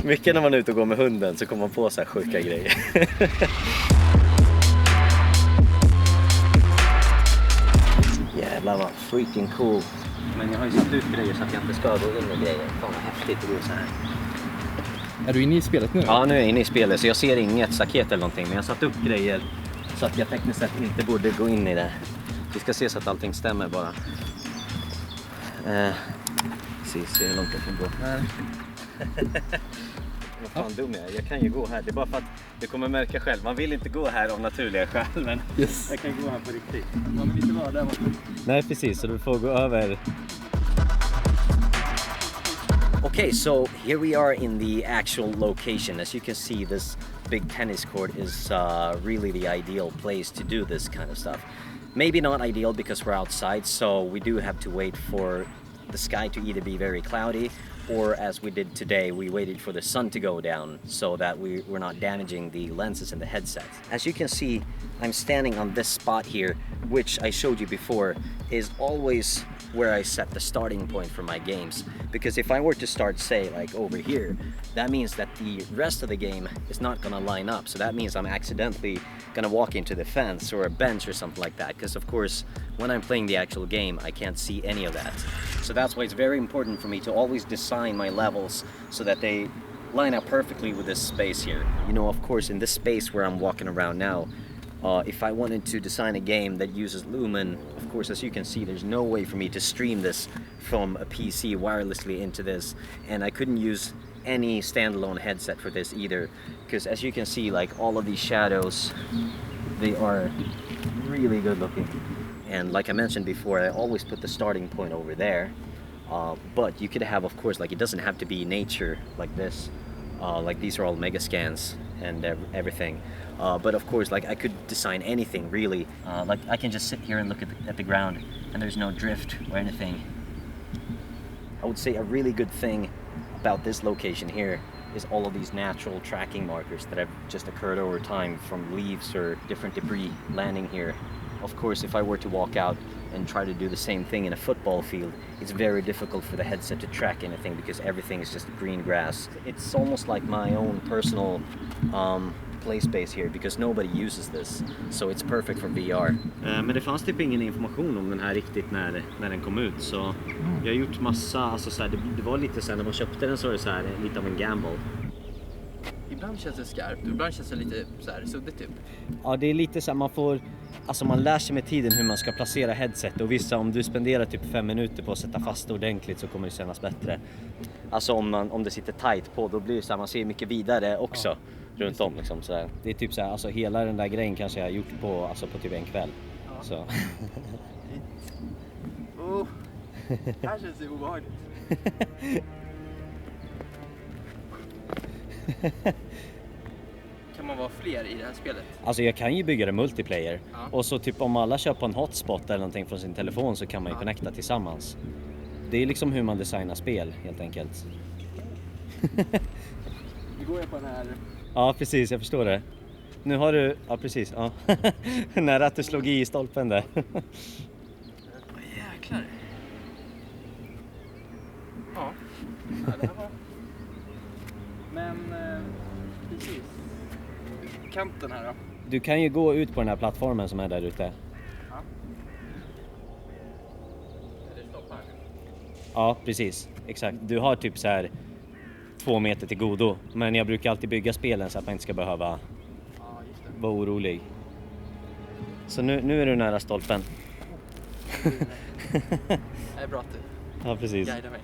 Mycket när man är ute och går med hunden så kommer man på så här sjuka grejer. Jävlar vad freaking cool. Men jag har ju satt ut grejer så att jag inte ska gå in med grejer. Fan vad häftigt det går så här. Är du inne i spelet nu? Ja, nu är jag inne i spelet så jag ser inget staket eller någonting. Men jag har satt upp grejer så att jag tekniskt sett inte borde gå in i det. Vi ska se så att allting stämmer bara. Se hur långt jag kan gå. Vad fan dum jag är. Jag kan ju gå här. Det är bara för att du kommer märka själv. Man vill inte gå här av naturliga skäl. Men Yes. jag kan gå här på riktigt. Man vill inte vara där. Nej, precis. Så du får gå över. Okay, so here we are in the actual location. As you can see, this big tennis court is really the ideal place to do this kind of stuff. Maybe not ideal because we're outside, so we do have to wait for the sky to either be very cloudy, or as we did today, we waited for the sun to go down so that we're not damaging the lenses in the headset. As you can see, I'm standing on this spot here, which I showed you before, is always where I set the starting point for my games. Because if I were to start, say, like over here, that means that the rest of the game is not gonna line up. So that means I'm accidentally gonna walk into the fence or a bench or something like that. Because of course, when I'm playing the actual game, I can't see any of that. So that's why it's very important for me to always design my levels so that they line up perfectly with this space here. You know, of course, in this space where I'm walking around now, if I wanted to design a game that uses Lumen, of course, as you can see, there's no way for me to stream this from a PC wirelessly into this, and I couldn't use any standalone headset for this either, because as you can see, like all of these shadows, they are really good looking. And like I mentioned before, I always put the starting point over there, but you could have, of course, like it doesn't have to be nature like this, like these are all mega scans and everything. But of course, like I could design anything really. Like I can just sit here and look at the ground and there's no drift or anything. I would say a really good thing about this location here is all of these natural tracking markers that have just occurred over time from leaves or different debris landing here. Of course, if I were to walk out and try to do the same thing in a football field, it's very difficult for the headset to track anything because everything is just green grass. It's almost like my own personal play space here because nobody uses this, so it's perfect for VR. Men det fanns typ ingen information om den här riktigt när den kom ut, så jag har gjort massa, alltså så här, det var lite så här, när man köpte den så var det så här lite av en gamble. Ibland känns det skarpt, ibland känns det lite så här suddigt typ. Ja, det är lite så här, man lär sig med tiden hur man ska placera headset, och vissa, om du spenderar typ 5 minuter på att sätta fast det ordentligt så kommer det kännas bättre. Alltså om det sitter tight på, då blir det så här, man ser mycket vidare också runt om liksom, så här. Det är typ så här, alltså hela den där grejen kanske jag har gjort på typ en kväll. Ja. Så. Det här känns ju obehagligt. Kan man vara fler i det här spelet? Alltså jag kan ju bygga det multiplayer. Ja. Och så typ om alla kör på en hotspot eller någonting från sin telefon så kan man ju connecta tillsammans. Det är liksom hur man designar spel helt enkelt. Nu går jag på den här. Ja, precis, jag förstår det. Nu har du, ja precis, ja. Nära att du slog i stolpen där. Jäklar. Ja, det här var. Men precis. Kanten här då. Du kan ju gå ut på den här plattformen som är där ute. Ja. Är det stopp här? Ja, precis. Exakt. Du har typ så här 2 meter till godo. Men jag brukar alltid bygga spelen så att man inte ska behöva vara orolig. Så nu är du nära stolpen. Det är bra att du Ja, precis. guidar mig.